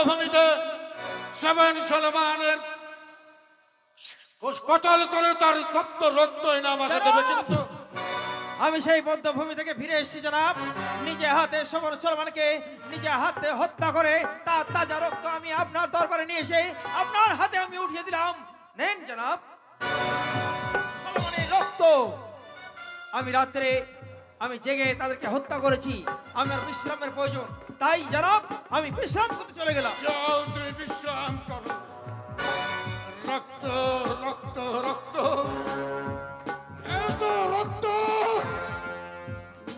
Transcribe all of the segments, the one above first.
বদ্ধভূমিতে শ্রবণ সলমানের কতল করে তার তপ্ত রক্ত এনে আমাকে দেবে। কিন্তু আমি সেই বদ্ধভূমি থেকে ফিরে এসেছি জনাব। নিজে হাতে শ্রবণ সলমানকে নিজে হাতে হত্যা করে তার তাজা রক্ত আমি আপনার দরবারে নিয়ে এসে আপনার হাতে আমি উঠিয়ে দিলাম। নেন জনাব সলমানের রক্ত। আমি রাত্রে আমি জেগে তাদেরকে হত্যা করেছি। আমার বিশ্রামের প্রয়োজন, তাই জনাব আমি বিশ্রাম করতে চলে গেলাম। যাও তুমি বিশ্রাম করো। রক্ত রক্ত রক্ত এত রক্ত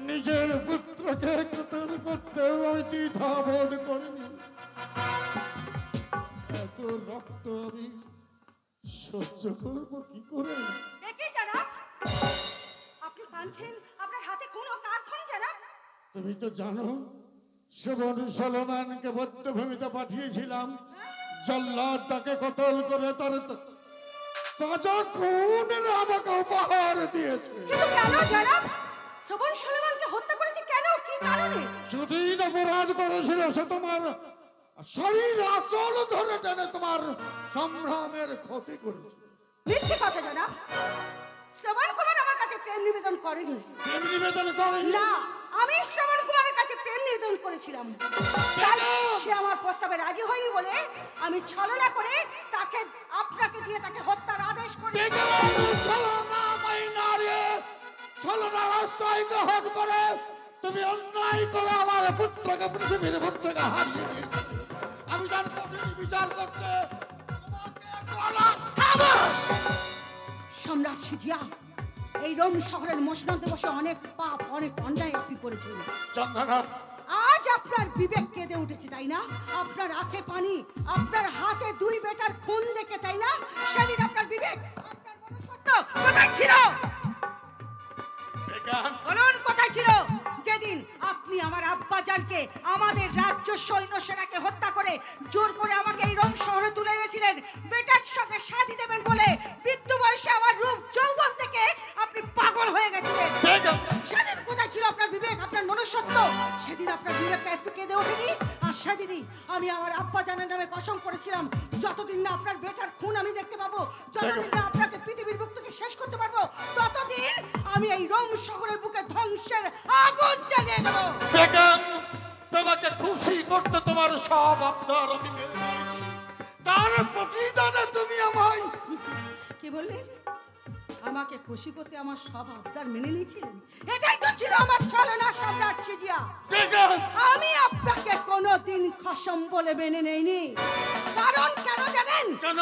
নিজের পুত্রকে কতল করতেও আমি দ্বিধা বোধ করিনি। এত রক্ত আমি সহ্য করবো কি করে? দেখে জনাব, আপনি কাঁদছেন, আপনার হাতে খুন ও কার খুন জনাব? তুমি তো জানো শ্রবণ সলমানকে বদ্ধভূমিতে পাঠিয়েছিলাম। জল্লাদ তাকে কতল করে তার তাজা খুন এনে আমাকে উপহার দিয়েছে। কিন্তু কেন জনাব? শ্রবণ সলমানকে হত্যা করেছে কেন, কি কারণে? যদিন অপরাধ করেছিল সে তোমার শরীর আঁচল ধরে টেনে তোমার সম্ভ্রমের ক্ষতি করেছে। মিথ্যে কথা জনাব, শ্রবণ কুমার আমার কাছে প্রেম নিবেদন করেনি। প্রেম নিবেদন করেনি? না, আমি শ্রবণ কুমারের কাছে প্রেম নিবেদন করেছিলাম। তাই সে আমার প্রস্তাবে রাজি হয়নি বলে আমি ছলনা করে তাকে আপনাকে দিয়ে তাকে হত্যার আদেশ করি। ছলনার আশ্রয় গ্রহণ করে তুমি অন্যায় করে আমার পুত্রকে পৃথিবীর বুক থেকে হারিয়ে দিয়েছো। আমি তার কঠিন বিচার করতে সম্রাট সিজিয়া, এই রোম শহরের মসনদে বসে অনেক পাপ অনেক অন্যায় আপনি করেছেন। চন্দনা, আজ আপনার বিবেক কেঁদে উঠেছে তাই না? আপনার আঁখে পানি, আপনার হাতে দুই বেটার খুন দেখে তাই না? সেদিন আপনার বিবেক, আপনার মনুষ্যত্ব কোথায় ছিল? বলুন কোথায় ছিল যেদিন আপনি আমার আব্বাজানকে আমাদের রাজ্য সৈন্য সেনাকে হত্যা করে জোর করে আমাকে এই রোম শহরে তুলে এনেছিলেন বেটার সঙ্গে শাদী দেবেন বলে? বৃদ্ধ বয়সে আমার রূপ যৌবন থেকে আপনি পাগল হয়ে গেছিলেন। সেদিন কোথায় ছিল আপনার বিবেক, আপনার মনুষ্যত্ব? সেদিন আপনার বিবেকটা একটু কেঁদে ওঠেনি? আর সেদিনই আমি আমার আব্বাজানের নামে কসম করেছিলাম যতদিন না আপনার বেটার খুন আমি দেখতে পাবো, যতদিন না আপনাকে পৃথিবীর বুক থেকে শেষ করতে পারবো, ততদিন আমি এই রোম শহরের বুকে ধ্বংসের আগুন জ্বালিয়ে দেবো। বেগম, তোমাকে খুশি করতে তোমার সব আবদার আমি মেনে নিয়েছি। তার প্রতিদানে তুমি আমায় কি বললেন? আমাকে খুশি করতে আমার সব আবদার মেনে নিয়েছিলেন? এটাই তো ছিল আমার ছলনা সম্রাট সিজিয়া। বেগম, আমি আপনাকে কোনোদিন খসম বলে মেনে নেইনি। কারণ কেন জানেন? কেন?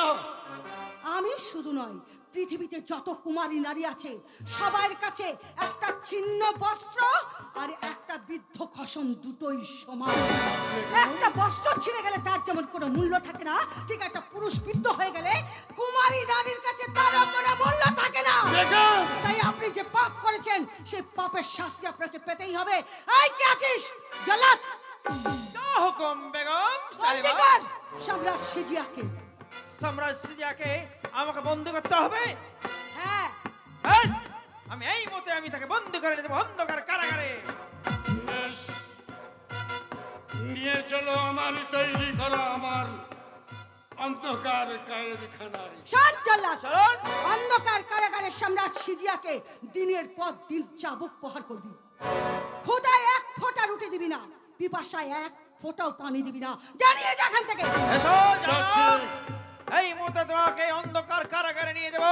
আমি শুধু নয়, পৃথিবীতে যত কুমারী নারী আছে সবার কাছে একটা ছিন্ন বস্ত্র আর একটা বিদ্ধ খসম দুটোই সমান। একটা বস্ত্র ছিঁড়ে গেলে তার যেমন কোনো মূল্য থাকে না, ঠিক একটা পুরুষ বিদ্ধ হয়ে গেলে কুমারী নারীর কাছে তারও কোনো মূল্য থাকে না। তাই আপনি যে পাপ করেছেন সেই পাপের শাস্তি আপনাকে পেতেই হবে। এই কে আছিস? জল্লাদ! হুকুম বেগম সাহেবা। সম্রাট সিজিয়াকে। সম্রাট সিজিয়াকে আমাকে বন্দি করতে হবে? হ্যাঁ, আমি এই মতে আমি তাকে বন্দি করে দেব অন্ধকার কারাগারে। নিয়ে চলো আমার তৈরি করা আমার অন্ধকার কায়েদখানায়। অন্ধকার কারাগারে সম্রাট সিজিয়াকে দিনের পর দিন চাবুক প্রহার করবি। ক্ষুধায় এক ফোঁটা রুটি দিবি না, পিপাসায় এক ফোঁটাও পানি দিবি না। জানিয়ে যা এখান থেকে। এই মুহূর্তে তোমাকে অন্ধকার কারাগারে নিয়ে দেব।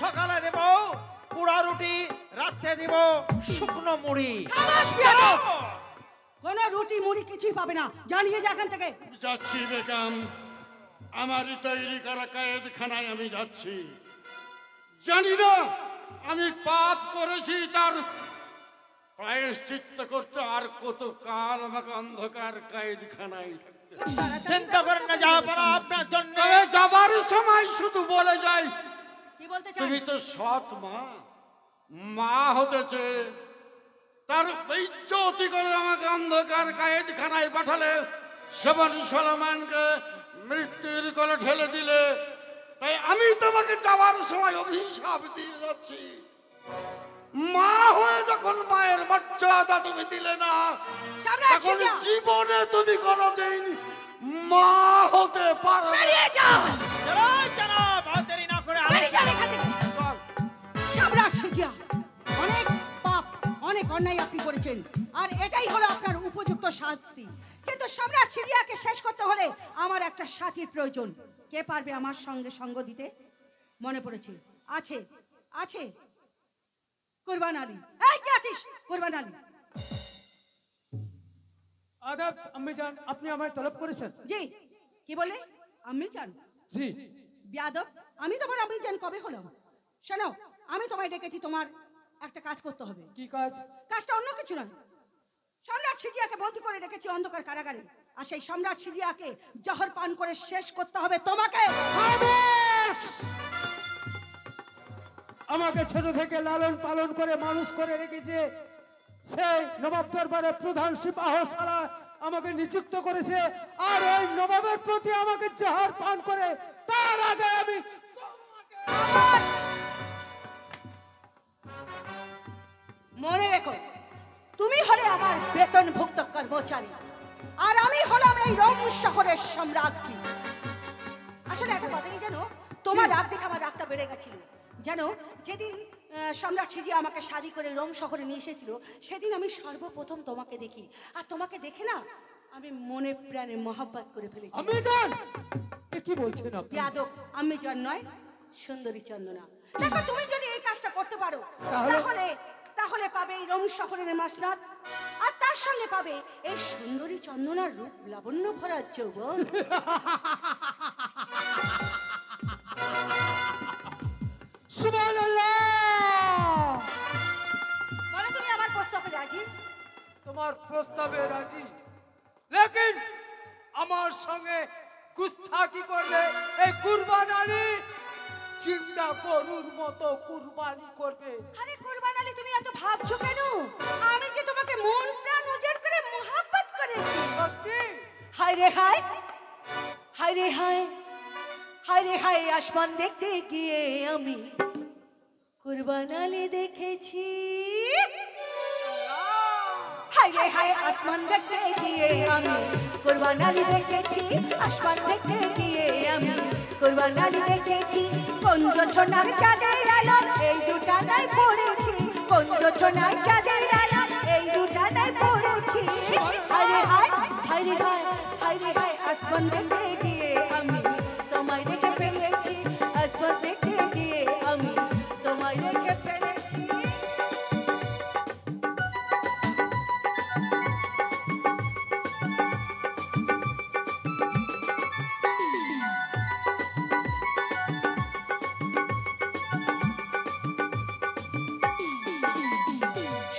সকালে দেব পোড়া রুটি, রাতে দেব শুকনো মুড়ি। কোন রুটি মুড়ি কিছুই পাবে না। জানিয়ে যা এখান থেকে। যাচ্ছি বেগম, আমার তৈরি করা কায়েদখানায় আমি যাচ্ছি। জানি না আমি পাপ করেছি তার প্রায়শ্চিত্ত করতে আর কত কাল আমাকে অন্ধকার কায়েদখানায় থাকতে। চিন্তা করেন না, যা পারা আপনার জন্য। যাবার সময় শুধু বলে যাই, কি বলতে চাই? তুমি তো সৎ মা হতেছে, তার ইজ্জতি করে আমাকে অন্ধকার কায়েদখানায় পাঠালে, শ্রবণ সলমানকে মৃত্যুর কোলে ঠেলে দিলে, তাই আমি তোমাকে যাওয়ার সময় অভিশাপ দিয়ে যাচ্ছি। মা হয়ে যখন মায়ের মর্যাদা তুমি দিলে না, তখন জীবনে তুমি কোনোদিন মা হতে পারবে বেরিয়ে যাও জনাব জনাব আর দেরি না করে বেরিয়ে যাও এখান থেকে সম্রাট সিজিয়া অনেক পাপ অনেক অন্যায় আপনি করেছেন আর এটাই হলো আপনার উপযুক্ত শাস্তি কিন্তু সম্রাট সিজিয়াকে শেষ করতে হলে আমার একটা সাথীর প্রয়োজন কে পারবে আমার সঙ্গে সঙ্গ দিতে মনে পড়েছে আছে আছে কুরবান আলী এই কে আছিস কুরবান আলী আদাব আম্মি জান আপনি আমায় তলব করেছেন জি কি বলে আমি জান জি বিয়াদব আমি তোমার আমি জান কবে হলাম শোনো আমি তোমায় ডেকেছি তোমার একটা কাজ করতে হবে কি কাজ কাজটা অন্য কিছু নয় সম্রাট সিজিয়াকে বন্দি করে রেখেছি অন্ধকার কারাগারে আর সেই সম্রাট সিজিয়াকে জহর পান করে শেষ করতে হবে তোমাকে আমাকে ছোট থেকে লালন পালন করে মানুষ করে রেখেছে সেই নবাব দরবারের প্রধান সিপাহ সালার আমাকে নিযুক্ত করেছে আর ওই নবাবের প্রতি আমাকে জহর পান করে তার আগে আমি মনে রেখো তুমি হলে আমার বেতনভুক্ত কর্মচারী আর আমি হলাম এই রোম শহরের সম্রাজ্ঞী আসলে একটা কথা কি জানো তোমার রাগ দেখে আমার রাগটা বেড়ে গেছিল জানো যেদিন সম্রাট সিজিয়া আমাকে শাদি করে রোম শহরে নিয়ে এসেছিল সেদিন আমি সর্বপ্রথম তোমাকে দেখি আর তোমাকে দেখে না আমি মনে প্রাণে মহব্বত করে ফেলেছি আমি জান এ কি বলছেন আপনি যাদব আমি জান নয় সুন্দরী চন্দনা দেখো তুমি যদি এই কাজটা করতে পারো তাহলে? তাহলে তাহলে পাবে এই রোম শহরের মাসনাদ আর তার সঙ্গে পাবে এই সুন্দরী চন্দনার রূপ লাবণ্য ভরা যৌবন সুবহানাল্লাহ মানে তুমি আমার প্রস্তাবে রাজি তোমার প্রস্তাবে রাজি লেকিন আমার সঙ্গে গুস্তাখি করবে এই কুরবান আলী চিন্তা গরুর মতো কুরবানি করবে আরে কুরবান আলী তুমি এত ভাবছো কেন আমি যে তোমাকে মন প্রাণ উজাড় করে মহব্বত করেছি সত্যি হায় রে হায় হায় রে হায় হায় রে হায় আসমান দেখতে গিয়ে আমি কুরবান আলী দেখেছি হায় রে হায় আসমান দেখতে গিয়ে আমি কুরবান আলী দেখেছি আসমান দেখতে গিয়ে আমি কুরবান আলী দেখেছি কুঞ্জ ছোনার চাঁদের আলো এই দুটা নাই পড়েছি কুঞ্জ ছোনার চাঁদের আলো এই দুটা নাই পড়েছি হায় রে হায় হায় রে হায় হায় রে হায় আসমান দেখতে গিয়ে আমি তোমায় দেখে ফেলেছি আসমান দেখতে গিয়ে আমি তোমায় দেখে ফেলেছি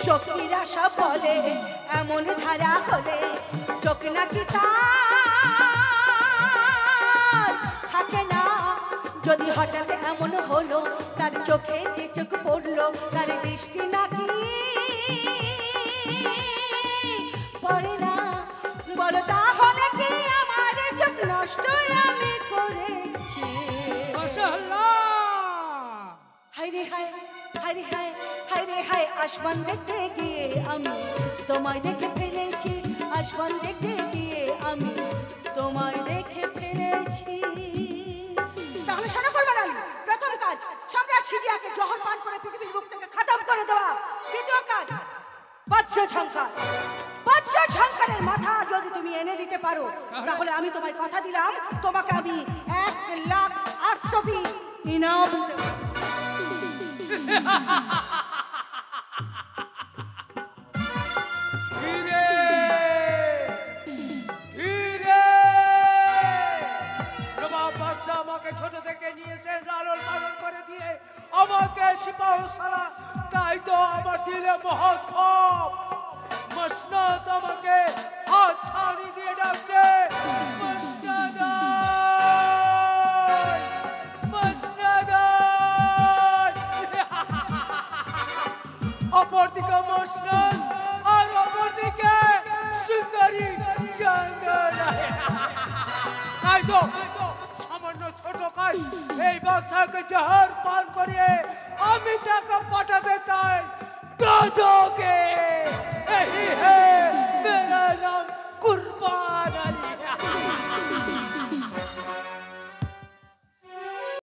শক্তির আশা বলে এমন ধারা হলে চোখ নাকি তার থাকে না যদি হঠাৎ এমন হলো তার চোখে যে চোখ পড়লো তার দৃষ্টি নাকি পড়ে না বলো তাহলে কি আমার চোখ নষ্ট আমি করেছি মাশাআল্লাহ হায় রে হায় হায় রে হায় হায় রে হায় আসমান দেখতে গিয়ে আমি তোমায় দেখে ফেলেছি আসমান দেখতে গিয়ে আমি তোমায় দেখে ফেলেছি তাহলে শোনো করবে না প্রথম কাজ সম্রাট সিজিয়াকে জহর পান করে পৃথিবীর বুক থেকে খতম করে দেওয়া দ্বিতীয় কাজ বজ্র ঝঙ্কার বজ্র ঝঙ্কারের মাথা যদি তুমি এনে দিতে পারো তাহলে আমি তোমায় কথা দিলাম তোমাকে আমি 1,08,20 ইনাম দেব ধীরে ধীরে নবাব বাদশা আমাকে ছোট থেকে নিয়েছেন লালন পালন করে দিয়ে আমাকে সিপাহ সালা তাই তো আমার দিলে মহৎ ক্ষোভ মসনদ আমাকে হাত ছাড়ি দিয়ে ডাকছে মসনদ মসনদ অপরদিকে মসনদ আর অপরদিকে সুন্দরী চন্দনা তাই তো সামান্য ছোট কাজ এই বাদশাকে জহর পান করিয়ে আমি টাকা পাঠাতে চাই গজকে